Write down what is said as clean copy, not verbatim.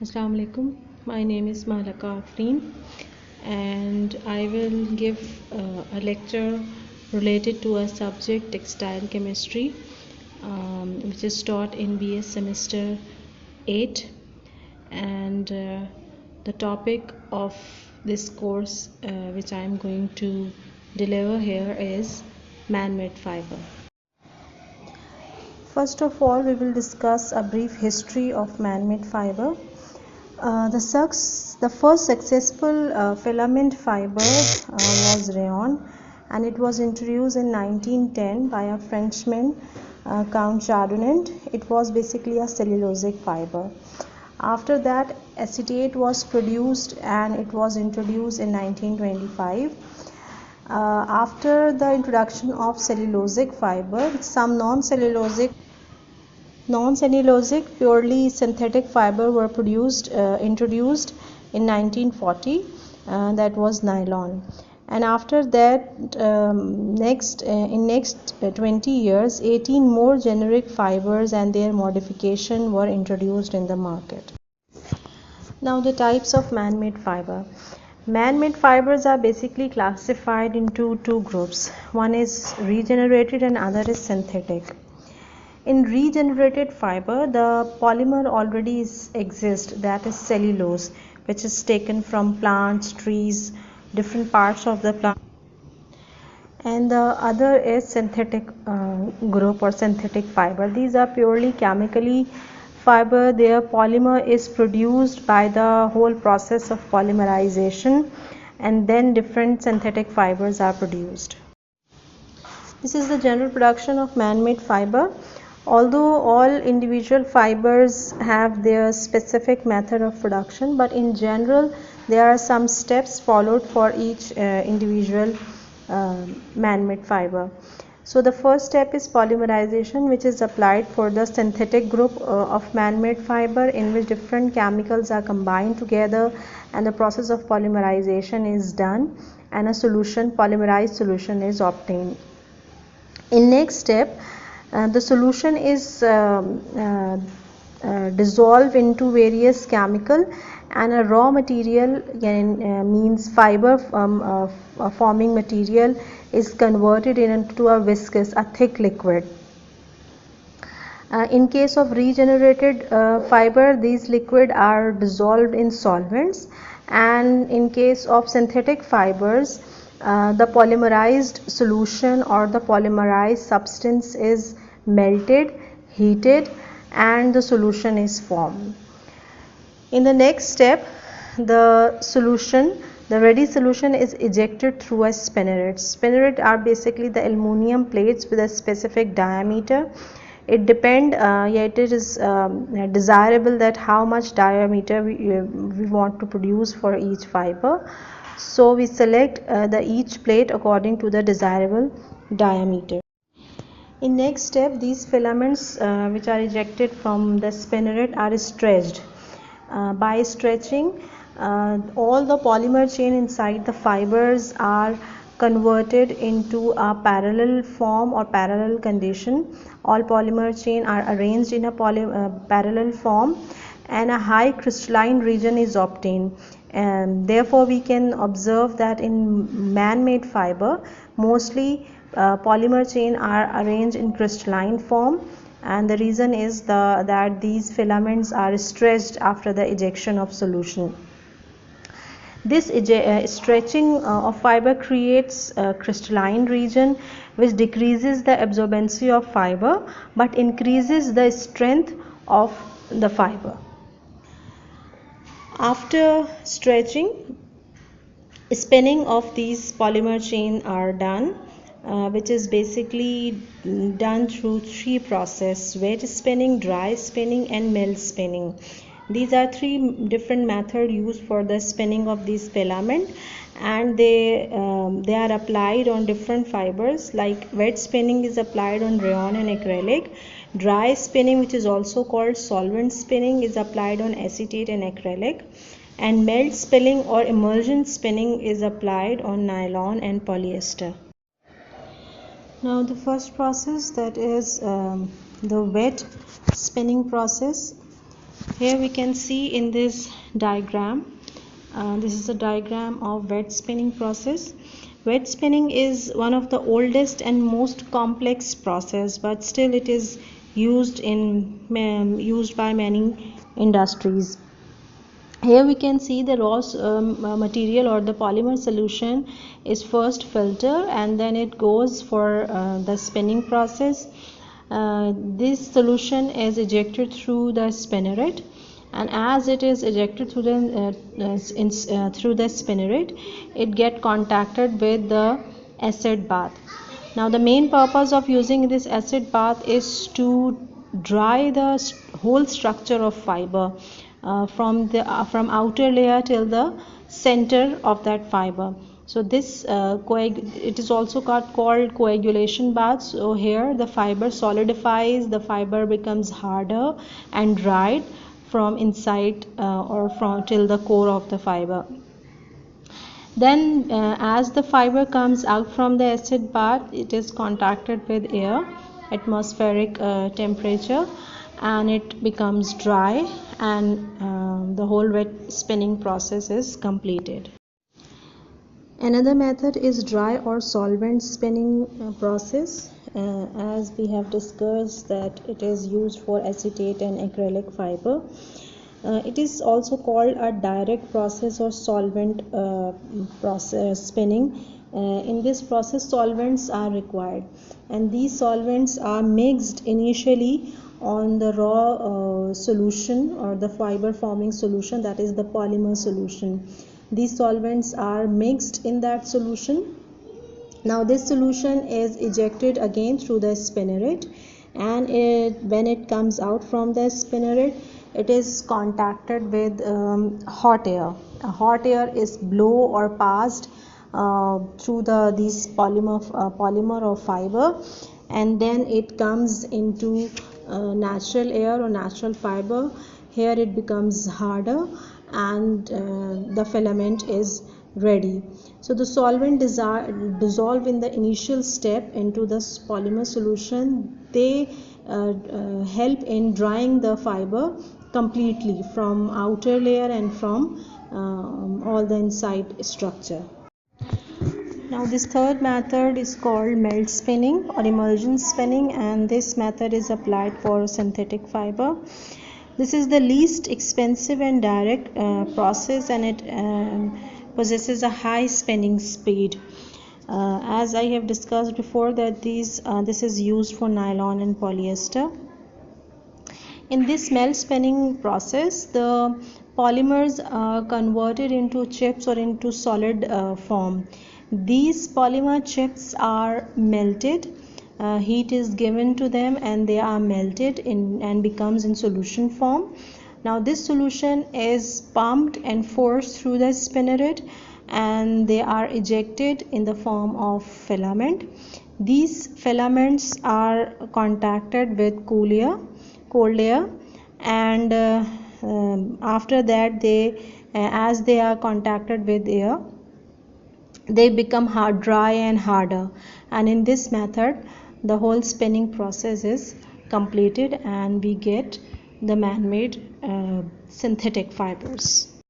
Assalamu alaikum. My name is Mahlaqa Afreen and I will give a lecture related to a subject textile chemistry which is taught in BS semester 8 and the topic of this course which I am going to deliver here is man-made fiber. First of all, we will discuss a brief history of man-made fiber. The first successful filament fiber was Rayon, and it was introduced in 1910 by a Frenchman, Count Chardonnay. It was basically a cellulosic fiber. After that, acetate was produced and it was introduced in 1925. After the introduction of cellulosic fiber, some non-cellulosic purely synthetic fiber were introduced in 1940. That was nylon, and after that, in next 20 years, 18 more generic fibers and their modification were introduced in the market. Now, the types of man-made fiber. Man-made fibers are basically classified into two groups. One is regenerated and other is synthetic. In regenerated fiber, the polymer already exists, that is cellulose, which is taken from plants, trees, different parts of the plant. And the other is synthetic group or synthetic fiber. These are purely chemically fiber. Their polymer is produced by the whole process of polymerization, and then different synthetic fibers are produced. This is the general production of man-made fiber. Although all individual fibers have their specific method of production, but in general there are some steps followed for each individual man-made fiber. So the first step is polymerization, which is applied for the synthetic group of man-made fiber, in which different chemicals are combined together and the process of polymerization is done and a polymerized solution is obtained. In next step, the solution is dissolved into various chemical, and a raw material means fiber forming material is converted into a viscous, a thick liquid. In case of regenerated fiber, these liquid are dissolved in solvents, and in case of synthetic fibers, the polymerized solution or the polymerized substance is melted, heated, and the solution is formed. In the next step, the ready solution is ejected through a spinneret. Spinneret are basically the aluminum plates with a specific diameter. It is desirable that how much diameter we want to produce for each fiber. So we select each plate according to the desirable diameter. In next step, these filaments which are ejected from the spinneret are stretched. By stretching, all the polymer chain inside the fibers are converted into a parallel form or parallel condition. All polymer chain are arranged in a parallel form, and a high crystalline region is obtained. Therefore, we can observe that in man-made fiber, mostly polymer chain are arranged in crystalline form, and the reason is that these filaments are stretched after the ejection of solution. This stretching of fiber creates a crystalline region which decreases the absorbency of fiber but increases the strength of the fiber. After stretching, spinning of these polymer chain are done, which is basically done through three processes: wet spinning, dry spinning, and melt spinning. These are three different methods used for the spinning of these filament, and they are applied on different fibers. Like wet spinning is applied on rayon and acrylic. Dry spinning, which is also called solvent spinning, is applied on acetate and acrylic, and melt spinning or immersion spinning is applied on nylon and polyester. Now the first process, that is the wet spinning process. Here we can see in this diagram, this is a diagram of wet spinning process. Wet spinning is one of the oldest and most complex process, but still it is used by many industries. Here we can see the raw material or the polymer solution is first filtered and then it goes for the spinning process. This solution is ejected through the spinneret, and as it is ejected through the spinneret, it get contacted with the acid bath. Now the main purpose of using this acid bath is to dry the whole structure of fiber, from outer layer till the center of that fiber. So this it is also called coagulation bath. So here the fiber solidifies, the fiber becomes harder and dried from inside or from till the core of the fiber. Then as the fiber comes out from the acid bath, it is contacted with air, atmospheric temperature, and it becomes dry, and the whole wet spinning process is completed. Another method is dry or solvent spinning process. As we have discussed that it is used for acetate and acrylic fiber. It is also called a direct process or solvent process spinning. In this process solvents are required, and these solvents are mixed initially on the raw solution or the fiber forming solution, that is the polymer solution. These solvents are mixed in that solution. Now this solution is ejected again through the spinneret, and when it comes out from the spinneret, it is contacted with hot air. Hot air is blow or passed through these polymer or fiber, and then it comes into natural air or natural fiber. Here it becomes harder, and the filament is ready. So the solvent dissolve in the initial step into this polymer solution. They help in drying the fiber completely from outer layer and from all the inside structure. Now this third method is called melt spinning or immersion spinning, and this method is applied for synthetic fiber. This is the least expensive and direct process, and it possesses a high spinning speed. As I have discussed before that this is used for nylon and polyester. In this melt spinning process, the polymers are converted into chips or into solid form. These polymer chips are melted. Heat is given to them and they are melted and becomes in solution form. Now this solution is pumped and forced through the spinneret, and they are ejected in the form of filament. These filaments are contacted with cold air, and after that as they are contacted with air, they become dry and harder, and in this method the whole spinning process is completed and we get the man-made synthetic fibers.